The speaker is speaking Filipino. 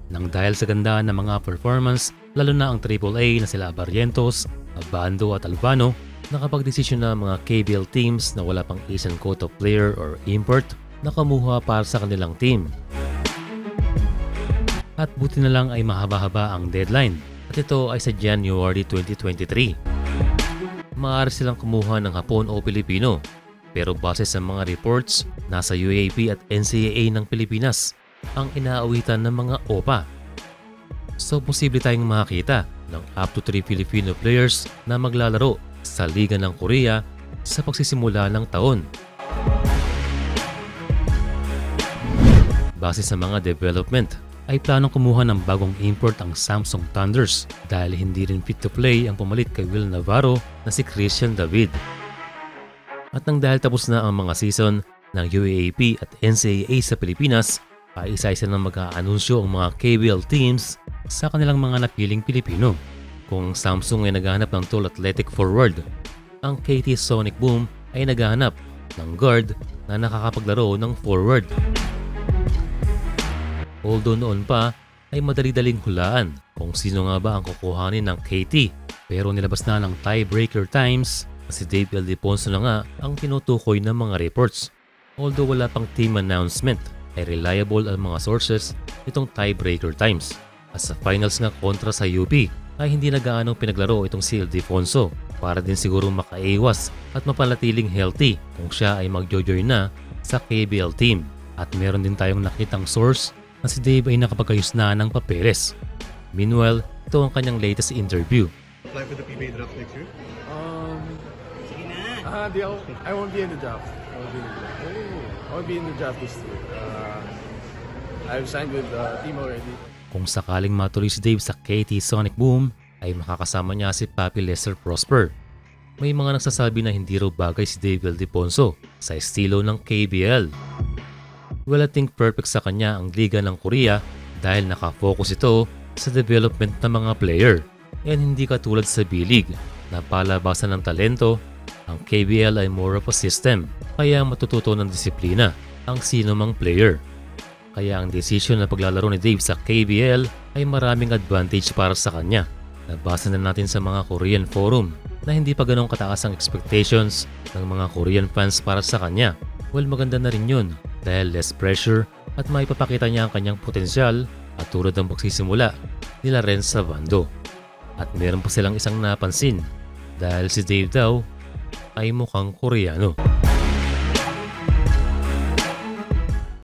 Nang dahil sa ganda ng mga performance, lalo na ang AAA na sila Barrientos, Abando at Albano, nakapag-desisyon na mga KBL teams na wala pang isang quota player or import na kamuha para sa kanilang team. At buti na lang ay mahaba-haba ang deadline at ito ay sa January 2023. Maaari silang kumuha ng Hapon o Pilipino, pero base sa mga reports, nasa UAAP at NCAA ng Pilipinas ang inaawitan ng mga OPA. So posible tayong makakita ng up to 3 Filipino players na maglalaro sa Liga ng Korea sa pagsisimula ng taon. Base sa mga development, ay planong kumuha ng bagong import ang Samsung Thunders dahil hindi rin fit to play ang pumalit kay Will Navarro na si Christian David. At nang dahil tapos na ang mga season ng UAAP at NCAA sa Pilipinas, ay isa-isa na mag-aanunsyo ang mga KBL teams sa kanilang mga napiling Pilipino. Kung Samsung ay naghahanap ng tall athletic forward, ang KT Sonic Boom ay naghahanap ng guard na nakakapaglaro ng forward. Although noon pa ay madali-daling hulaan kung sino nga ba ang kukuhanin ng KT, pero nilabas na ng tiebreaker times si Dave Ildefonso na nga ang tinutukoy ng mga reports. Although wala pang team announcement, ay reliable ang mga sources itong tiebreaker times. At sa finals nga kontra sa UP ay hindi na gaanong pinaglaro itong si Ildefonso para din siguro makaiwas at mapanatiling healthy kung siya ay magjo-join na sa KBL team. At meron din tayong nakitang source na si Dave ay nakapagayos na ng papeles. Meanwhile, ito ang kanyang latest interview. Apply for the PBA draft next year? I won't be in the draft. I won't be in the draft this year. I've signed with the team already. Kung sakaling matuloy si Dave sa KT Sonic Boom, ay makakasama niya si Papi Lester Prosper. May mga nagsasabi na hindi raw bagay si Dave Ildefonso sa estilo ng KBL. Well, I think perfect sa kanya ang Liga ng Korea dahil nakafocus ito sa development ng mga player. And hindi katulad sa B-League na palabasan ng talento, ang KBL ay more of a system kaya matututo ng disiplina ang sino mang player. Kaya ang decision na paglalaro ni Dave sa KBL ay maraming advantage para sa kanya. Nabasa na natin sa mga Korean forum na hindi pa ganong kataas ang expectations ng mga Korean fans para sa kanya. Well, maganda na rin yun dahil less pressure at maipapakita niya ang kanyang potensyal at tulad ng pagsisimula nila rin sa Bando. At meron pa silang isang napansin dahil si Dave daw ay mukhang Koreano.